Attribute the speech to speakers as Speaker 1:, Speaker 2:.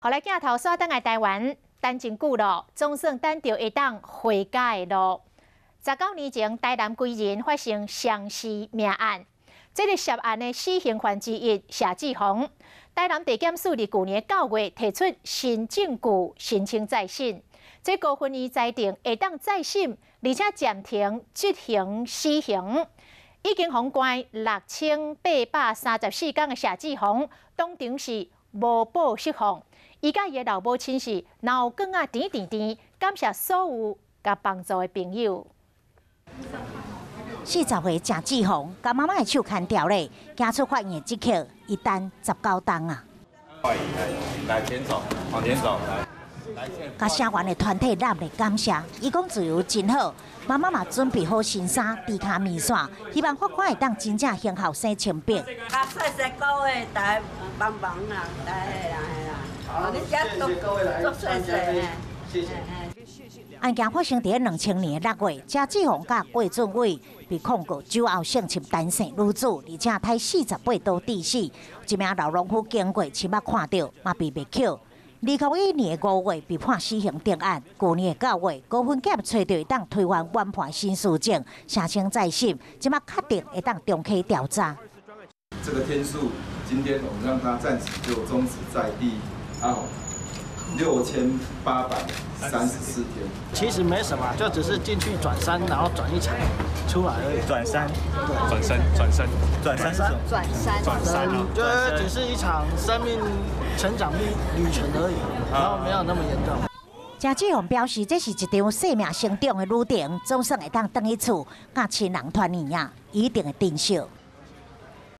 Speaker 1: 后来镜头刷登来台湾，等真久咯，总算等到会当回家的路。19年前，台南归仁发生双尸命案，这个涉案的死刑犯之一谢志宏，台南地检署伫去年9月提出新证据，申请再审。这高分院裁定会当再审，而且暂停执行死刑。已经封关6834天的谢志宏，当场是无保释放。伊甲伊的老母亲是脑梗啊甜，感谢所有甲帮助的朋友。
Speaker 2: 40岁谢志宏，甲妈妈的手牵掉咧，行出法院即刻一单19单啊！
Speaker 3: 来前走，往前走，来。
Speaker 2: 甲社员的团体热烈感谢，伊讲自由真好，妈妈嘛准备好新衫、猪骹面线，希望法官会当真正行后生清白。
Speaker 4: 啊，细个月，大家帮忙啦，大家啦，哦，你遮都细细。
Speaker 2: 案件发生伫2000年6月，谢志宏甲郭俊伟被控告酒后性侵单身女子，而且杀48刀致死。一名老农夫经过，亲眼看到，嘛被灭口。2021年5月被判死刑定案，去年9月，高分检找到当推翻原判新事证，申请再审，即马确定会当重启调查。
Speaker 5: 这个天数，今天我们让它暂时就终止在第6834天。
Speaker 6: 其实没什么，就只是进去转山，然后转一场出来而已。
Speaker 3: 转山，
Speaker 6: 就只是一场生命成长旅程而已，然后没有那么严重。
Speaker 2: 谢志宏表示，这是一场生命成长的旅程，总算会当回去厝，甲亲人团圆啊，一定会珍惜。